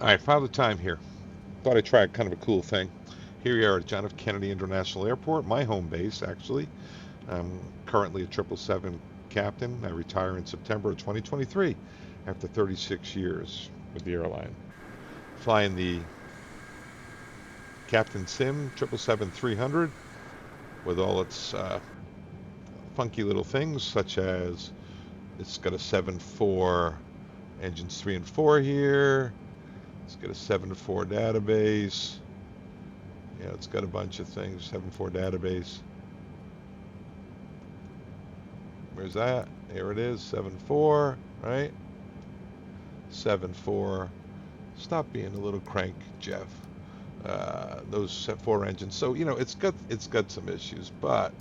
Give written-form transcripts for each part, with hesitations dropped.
All right, Father Time here. Thought I'd try kind of a cool thing. Here we are at John F. Kennedy International Airport, my home base, actually. I'm currently a 777 captain. I retire in September of 2023 after 36 years with the airline. Flying the Captain Sim 777-300 with all its funky little things, such as it's got a 7.4 engines 3 and 4 here. It's got a 7.4 database. Yeah, it's got a bunch of things. 7.4 database. Where's that? Here it is. 7.4, right? 7.4. Stop being a little crank, Jeff. Those 4 engines. So it's got some issues, but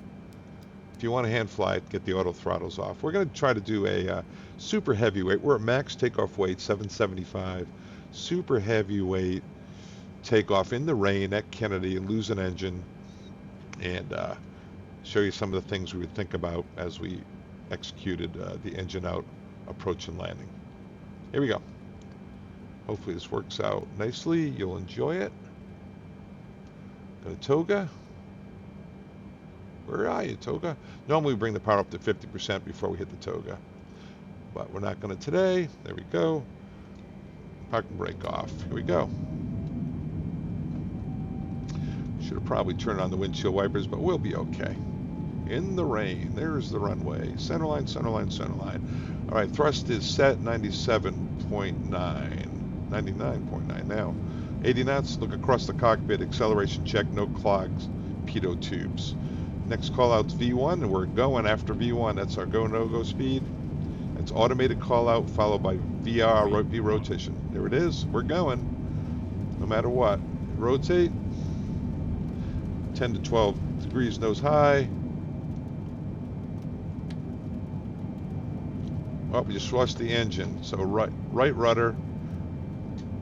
if you want to hand fly it, get the auto throttles off. We're going to try to do a super heavyweight. We're at max takeoff weight, 775. Super heavyweight takeoff in the rain at Kennedy and lose an engine, and show you some of the things we would think about as we executed the engine out approach and landing. Here we go. Hopefully this works out nicely. You'll enjoy it. Got a toga. Where are you, toga? Normally we bring the power up to 50% before we hit the toga, but we're not going to today. There we go. Park and brake off. Here we go. Should have probably turned on the windshield wipers, but we'll be okay. In the rain. There's the runway. Centerline, centerline, centerline. All right, thrust is set 97.9. 99.9 now. 80 knots. Look across the cockpit. Acceleration check. No clogs. Pitot tubes. Next call out's V1, and we're going after V1. That's our go, no-go speed. It's automated call out followed by VR V rotation. There it is. We're going. No matter what. Rotate. 10 to 12 degrees nose high. Oh, we just lost the engine. So right rudder.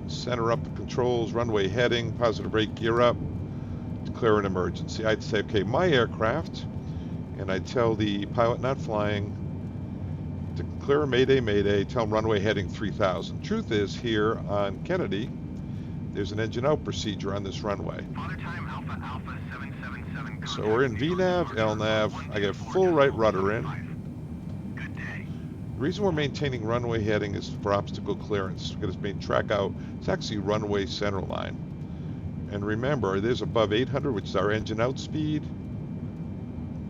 Center up the controls. Runway heading. Positive brake. Gear up. Declare an emergency. I'd say, okay, my aircraft. And I'd tell the pilot not flying. Declare mayday, mayday. Tell them runway heading 3000. Truth is, here on Kennedy, there's an engine out procedure on this runway. So we're in VNAV, LNAV. I get full right rudder in. The reason we're maintaining runway heading is for obstacle clearance. We're going to track out. It's actually runway center line. And remember, there's above 800, which is our engine out speed.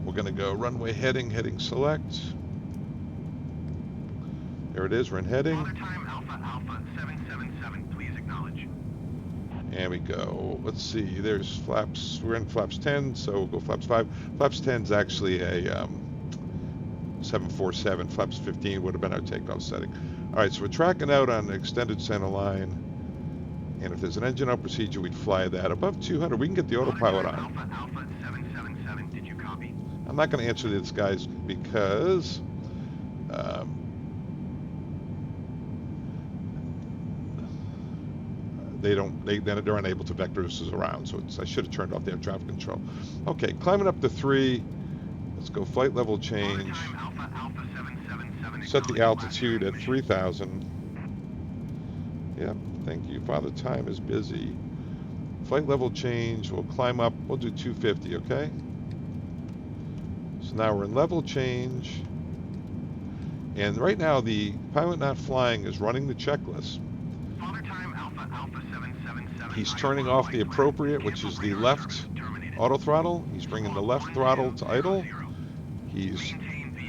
We're going to go runway heading, heading select. There it is, we're in heading. Alpha 777, please acknowledge. And we go, let's see, there's flaps, we're in flaps 10, so we'll go flaps 5. Flaps 10 is actually a 747, flaps 15 would have been our takeoff setting. All right, so we're tracking out on the extended center line, and if there's an engine out procedure, we'd fly that. Above 200, we can get the autopilot on. Alpha 777, did you copy? I'm not going to answer this, guys, because they're unable to vector us around, so I should have turned off the air traffic control. Okay, climbing up to 3. Let's go flight level change. Alpha 777, Set the altitude at 3000. Yep, thank you. Father Time is busy. Flight level change. We'll climb up. We'll do 250, okay? So now we're in level change. And right now the pilot not flying is running the checklist. He's turning off the appropriate, which is the left auto throttle. He's bringing the left throttle to idle. He's,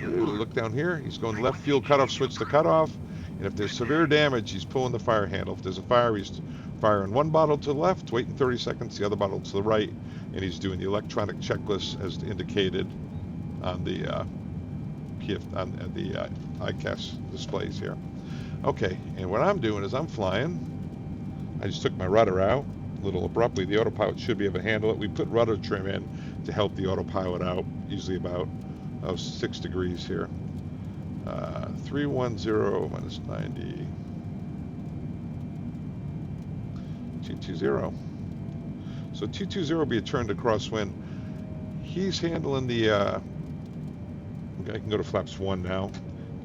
look down here, he's going left fuel cutoff switch to cutoff. And if there's severe damage, he's pulling the fire handle. If there's a fire, he's firing one bottle to the left, waiting 30 seconds, the other bottle to the right, and he's doing the electronic checklist as indicated on the ICAS displays here. Okay, and what I'm doing is I'm flying. I just took my rudder out a little abruptly. The autopilot should be able to handle it. We put rudder trim in to help the autopilot out, usually about 6 degrees here. 310 minus 90. 220. So 220 will be a turn to crosswind. He's handling the, I can go to flaps 1 now.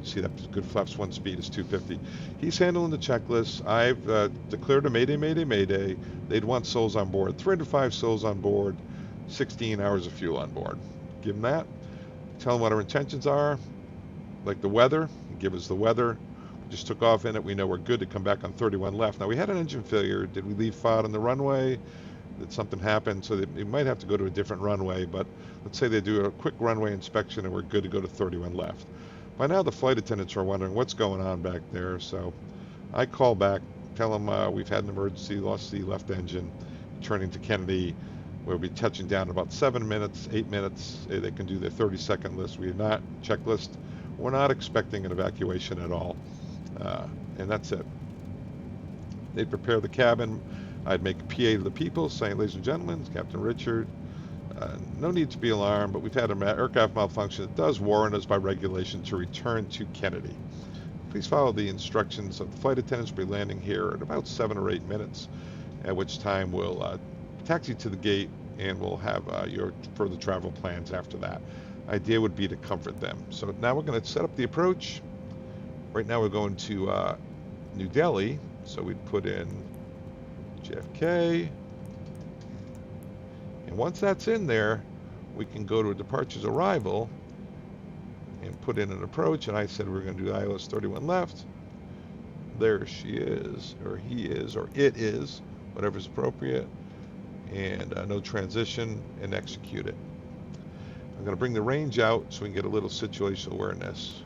See that good flaps 1 speed is 250. He's handling the checklist. I've declared a mayday, mayday, mayday. They'd want souls on board. 305 souls on board, 16 hours of fuel on board. Give them that. Tell them what our intentions are, like the weather. Give us the weather. We just took off in it. We know we're good to come back on 31 left. Now, we had an engine failure. Did we leave FOD on the runway? Did something happen? So they might have to go to a different runway, but let's say they do a quick runway inspection and we're good to go to 31 left. By now, the flight attendants are wondering what's going on back there. So I call back, tell them we've had an emergency, lost the left engine, turning to Kennedy. We'll be touching down in about 7 minutes, 8 minutes. They can do their 30-second list. We're not checklist. We're not expecting an evacuation at all. And that's it. They prepare the cabin. I'd make a PA to the people saying, ladies and gentlemen, it's Captain Richard. No need to be alarmed, but we've had an aircraft malfunction that does warrant us by regulation to return to Kennedy. Please follow the instructions of the flight attendants. We'll be landing here at about 7 or 8 minutes, at which time we'll taxi to the gate and we'll have your further travel plans after that. Idea would be to comfort them. So now we're going to set up the approach. Right now we're going to New Delhi, so we'd put in JFK. And once that's in there, we can go to a departures arrival and put in an approach. And I said we're going to do ILS 31 left. There she is, or he is, or it is, whatever's appropriate. And no transition, and execute it. I'm going to bring the range out so we can get a little situational awareness.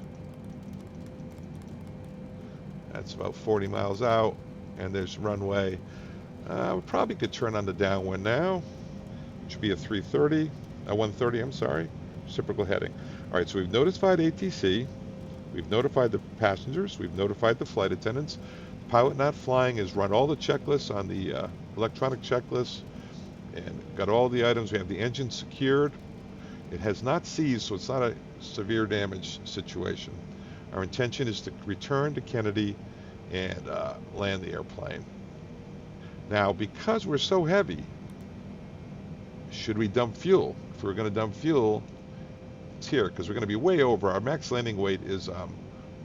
That's about 40 miles out, and there's runway. We probably could turn on the downwind now, which would be a 130, I'm sorry, reciprocal heading. All right, so we've notified ATC, we've notified the passengers, we've notified the flight attendants. The pilot not flying has run all the checklists on the electronic checklist and got all the items. We have the engine secured. It has not seized, so it's not a severe damage situation. Our intention is to return to Kennedy and land the airplane. Now, because we're so heavy, should we dump fuel? If we're going to dump fuel, it's here, because we're going to be way over. Our max landing weight is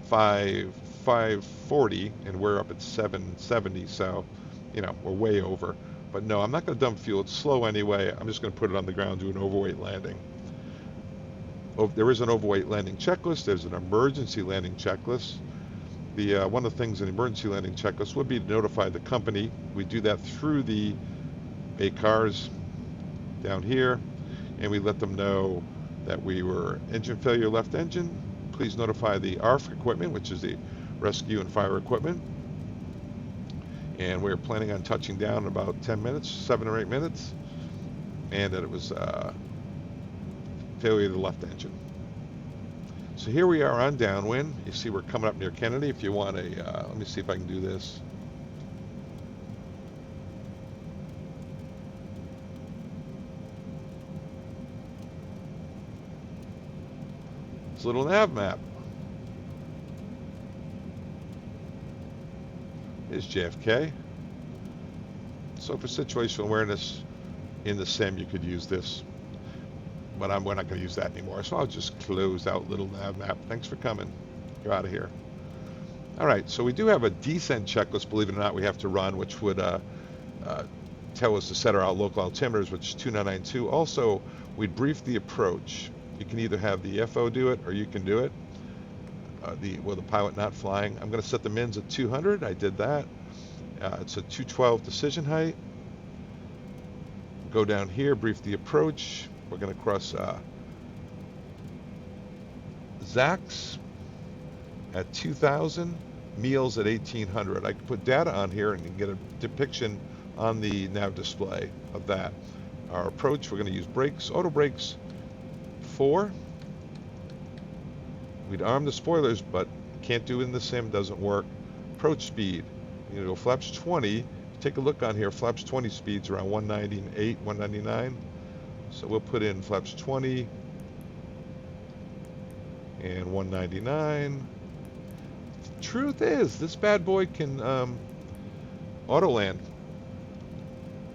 540, and we're up at 770, so, you know, we're way over. But no, I'm not going to dump fuel. It's slow anyway. I'm just going to put it on the ground, do an overweight landing. There is an overweight landing checklist. There's an emergency landing checklist. One of the things in the emergency landing checklist would be to notify the company. We do that through the ACARS down here, and we let them know that we were engine failure, left engine. Please notify the ARF equipment, which is the rescue and fire equipment. And we're planning on touching down in about 10 minutes, 7 or 8 minutes, and that it was failure of the left engine. So here we are on downwind. You see we're coming up near Kennedy. If you want a, let me see if I can do this. It's a little nav map. Here's JFK. So for situational awareness in the sim, you could use this. But we're not going to use that anymore. So I'll just close out little nav map. Thanks for coming. You're out of here. All right, so we do have a descent checklist, believe it or not, we have to run, which would tell us to set our local altimeters, which is 2992. Also, we'd brief the approach. You can either have the FO do it, or you can do it. The pilot not flying. I'm going to set the mins at 200. I did that. It's a 212 decision height. Go down here, brief the approach. We're going to cross Zax at 2,000, Meals at 1,800. I can put data on here and you can get a depiction on the nav display of that. Our approach, we're going to use brakes, auto brakes 4. We'd arm the spoilers, but can't do it in the sim, doesn't work. Approach speed, you know, flaps 20. Take a look on here, flaps 20 speeds around 198, 199. So we'll put in flaps 20 and 199. Truth is, this bad boy can auto land.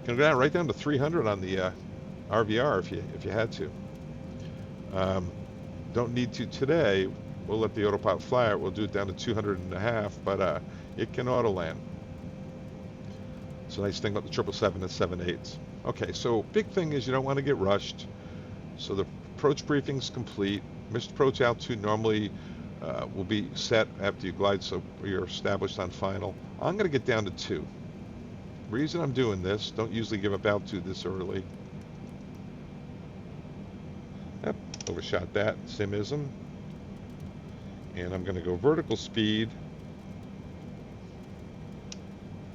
Can go down right down to 300 on the RVR if you had to. Don't need to today. we'll let the autopilot fly it. We'll do it down to 200 and a half, but it can auto land. It's a nice thing about the 777 is 7/8. Okay, so big thing is you don't want to get rushed. So the approach briefing's complete. Missed approach altitude normally will be set after you glide, so you're established on final. I'm going to get down to 2. Reason I'm doing this, don't usually give up altitude this early. Yep, overshot that, simism. And I'm going to go vertical speed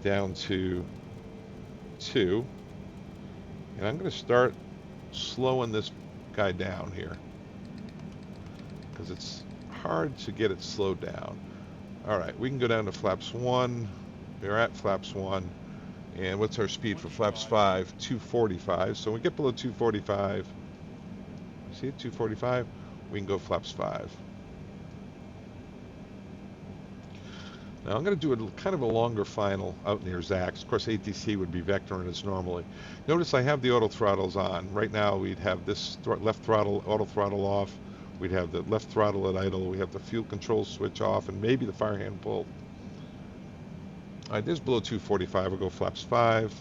down to 2. And I'm going to start slowing this guy down here because it's hard to get it slowed down. All right, we can go down to flaps 1. We're at flaps 1. And what's our speed for flaps 5? 245. So when we get below 245, see it, 245, we can go flaps 5. Now I'm going to do a kind of a longer final out near Zach's. Of course, ATC would be vectoring as normally. Notice I have the auto throttles on. Right now we'd have this left throttle, auto throttle off. We'd have the left throttle at idle. We have the fuel control switch off and maybe the fire hand pulled. All right, this is below 245. We'll go flaps 5.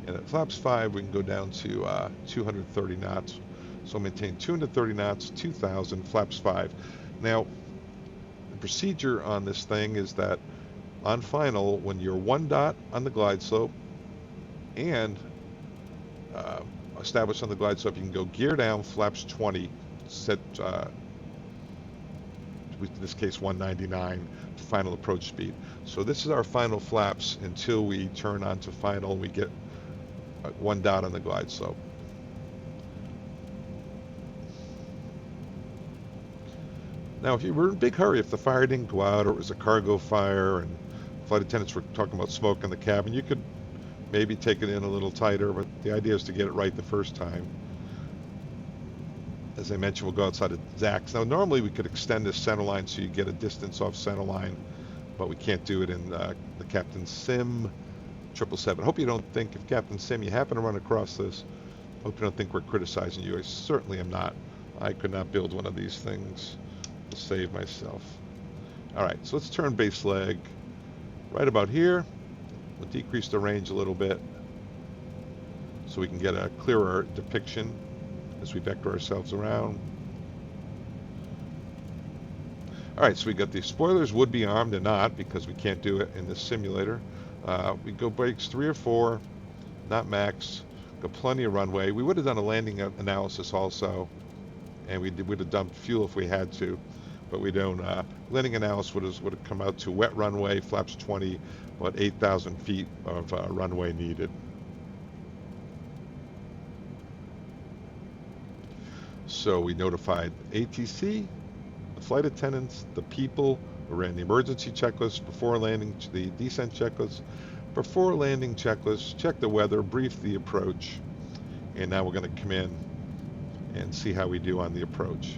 And at flaps 5, we can go down to 230 knots. So maintain 230 knots, 2,000, flaps 5. Now, the procedure on this thing is that on final, when you're 1 dot on the glide slope and established on the glide slope, you can go gear down, flaps 20, set, in this case, 199 final approach speed. So this is our final flaps until we turn on to final and we get 1 dot on the glide slope. Now, if you were in a big hurry, if the fire didn't go out or it was a cargo fire and flight attendants were talking about smoke in the cabin, you could maybe take it in a little tighter, but the idea is to get it right the first time. As I mentioned, we'll go outside of Zach's. Now, normally we could extend this center line so you get a distance off center line, but we can't do it in the Captain Sim 777. Hope you don't think, if Captain Sim, you happen to run across this, hope you don't think we're criticizing you. I certainly am not. I could not build one of these things to save myself. All right, so let's turn base leg right about here. We'll decrease the range a little bit so we can get a clearer depiction as we vector ourselves around. All right, so we got the spoilers would be armed, they're not because we can't do it in this simulator. We go brakes 3 or 4, not max. Got plenty of runway. We would have done a landing analysis also, and we would have dumped fuel if we had to, but we don't. Landing analysis would have come out to wet runway, flaps 20, about 8,000 feet of runway needed. So we notified ATC, the flight attendants, the people. We ran the emergency checklist before landing, the descent checklist, before landing checklist, check the weather, brief the approach, and now we're going to come in and see how we do on the approach.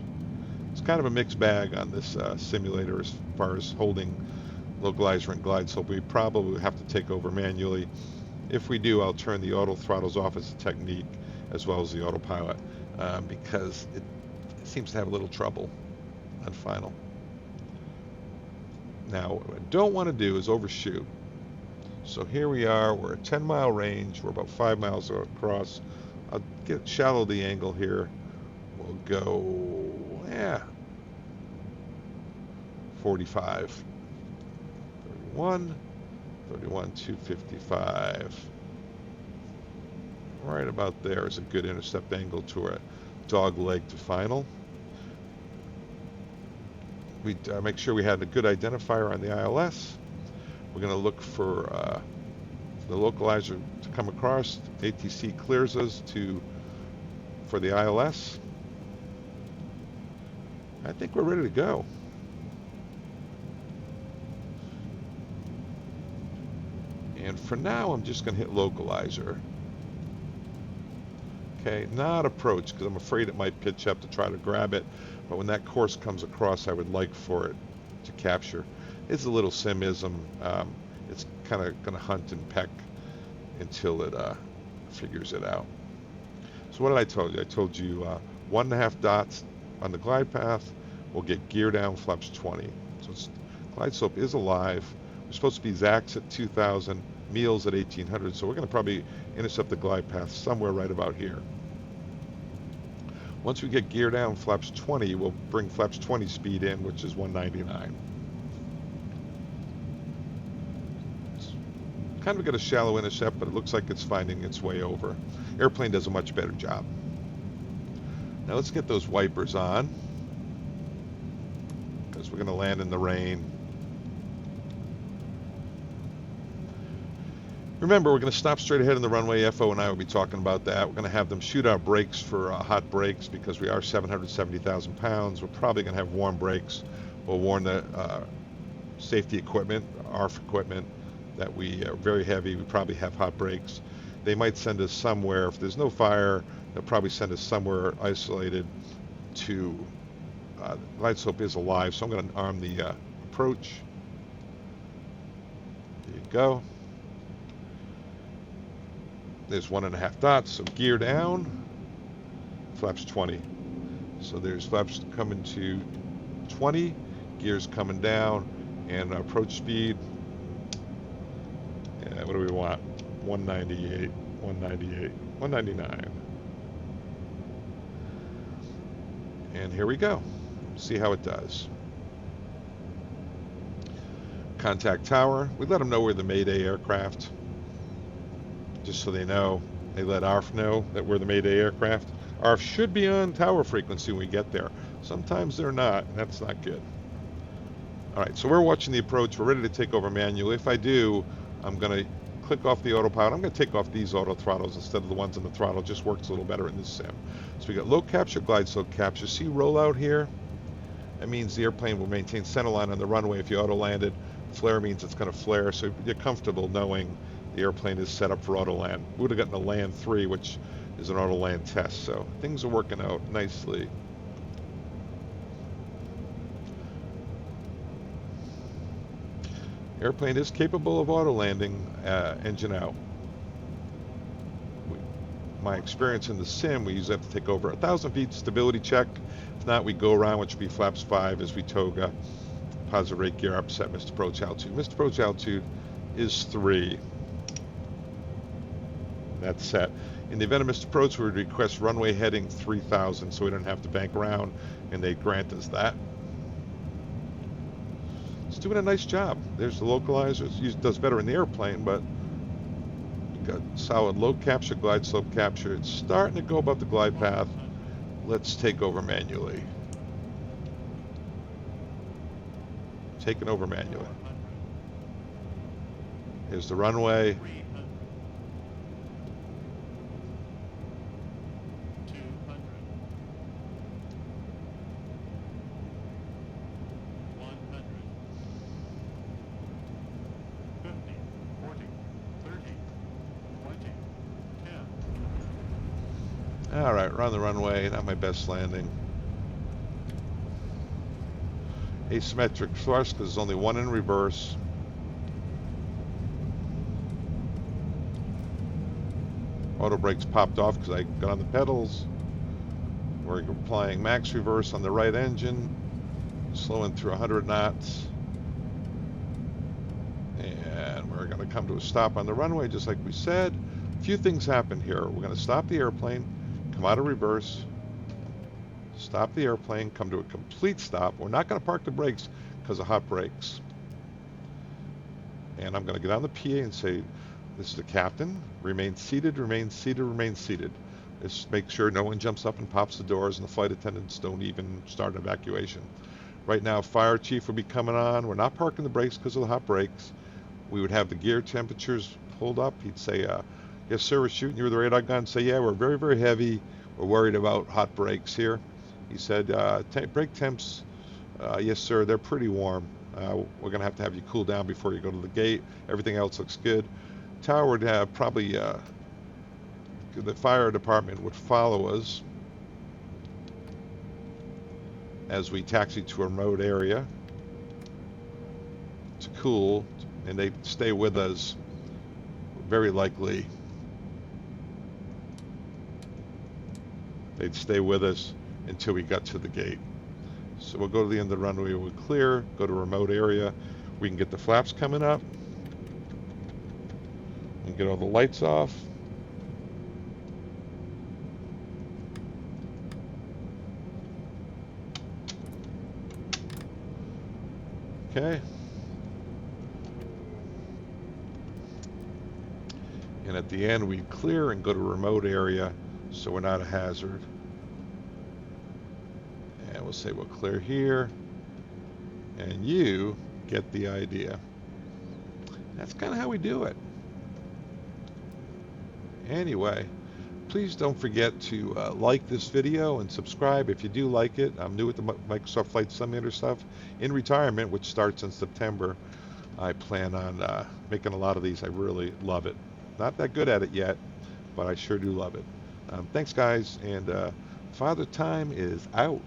It's kind of a mixed bag on this simulator as far as holding localizer and glide slope. We probably have to take over manually. If we do, I'll turn the auto throttles off as a technique as well as the autopilot because it seems to have a little trouble on final. Now, what I don't want to do is overshoot. So here we are, we're at 10-mile range, we're about 5 miles across. I'll shallow the angle here. We'll go, 45. 31, 255. Right about there is a good intercept angle to a dog leg to final. We make sure we had a good identifier on the ILS. We're going to look for the localizer to come across. ATC clears us for the ILS. I think we're ready to go. And for now, I'm just going to hit localizer. Okay, not approach, because I'm afraid it might pitch up to try to grab it. But when that course comes across, I would like for it to capture. It's a little simism. It's kind of going to hunt and peck until it figures it out. So what did I tell you? I told you 1.5 dots on the glide path. We'll get gear down, flaps 20. So glide slope is alive. We're supposed to be Zacks at 2,000, Meals at 1,800, so we're going to probably intercept the glide path somewhere right about here. Once we get gear down, flaps 20, we'll bring flaps 20 speed in, which is 199. It's kind of got a shallow intercept, but it looks like it's finding its way over. Airplane does a much better job. Now let's get those wipers on, because we're going to land in the rain. Remember, we're going to stop straight ahead on the runway. FO and I will be talking about that. We're going to have them shoot our brakes for hot brakes because we are 770,000 pounds. We're probably going to have warm brakes. We'll warn the safety equipment, ARF equipment, that we are very heavy. We probably have hot brakes. They might send us somewhere. If there's no fire, they'll probably send us somewhere isolated to... glide slope is alive, so I'm going to arm the approach. There you go. There's 1.5 dots, so gear down, flaps 20. So there's flaps coming to 20, gears coming down, and approach speed, what do we want? 198, 198, 199. And here we go. See how it does. Contact tower. We let them know we're the Mayday aircraft. Just so they know. They let ARF know that we're the Mayday aircraft. ARF should be on tower frequency when we get there. Sometimes they're not, and that's not good. All right, so we're watching the approach. We're ready to take over manually. If I do, I'm going to click off the autopilot. I'm going to take off these auto throttles instead of the ones on the throttle. It just works a little better in this sim. So we got low capture, glide slope capture. See rollout here? That means the airplane will maintain centerline on the runway if you auto landed. Flare means it's going to flare, so you're comfortable knowing the airplane is set up for auto land. We would have gotten a land 3, which is an auto land test, so things are working out nicely. Airplane is capable of auto landing, engine out. My experience in the sim, we usually have to take over 1,000 feet stability check. If not, we go around, which would be flaps 5 as we toga. Positive rate gear up, set missed approach altitude. Missed approach altitude is 3. That's set. In the event of missed approach, we would request runway heading 3,000, so we don't have to bank around, and they grant us that. It's doing a nice job. There's the localizer. It does better in the airplane, but we've got solid low capture, glide slope capture. It's starting to go above the glide path. Let's take over manually. Taking over manually. Here's the runway. All right, we're on the runway, not my best landing. Asymmetric thrust, because there's only one in reverse. Auto brakes popped off because I got on the pedals. We're applying max reverse on the right engine, slowing through 100 knots. And we're going to come to a stop on the runway, just like we said. A few things happen here. We're going to stop the airplane, come out of reverse, stop the airplane, come to a complete stop. We're not going to park the brakes because of hot brakes. And I'm going to get on the PA and say, this is the captain, remain seated, remain seated, remain seated. Just make sure no one jumps up and pops the doors and the flight attendants don't even start an evacuation. Right now, fire chief will be coming on. We're not parking the brakes because of the hot brakes. We would have the gear temperatures pulled up. He'd say, yes, sir, we're shooting you with the radar gun. Say, yeah, we're very, very heavy. We're worried about hot brakes here. He said, brake temps, yes, sir, they're pretty warm. We're going to have you cool down before you go to the gate. Everything else looks good. Tower would have probably, the fire department would follow us as we taxi to a remote area to cool, and they'd stay with us, very likely. They'd stay with us until we got to the gate. So we'll go to the end of the runway, we'll clear, go to remote area. We can get the flaps coming up and get all the lights off. Okay. And at the end, we clear and go to remote area so we're not a hazard. And we'll say we'll clear here. And you get the idea. That's kind of how we do it. Anyway, please don't forget to like this video and subscribe if you do like it. I'm new with the Microsoft Flight Simulator stuff. In retirement, which starts in September, I plan on making a lot of these. I really love it. Not that good at it yet, but I sure do love it. Thanks, guys, and Father Time is out.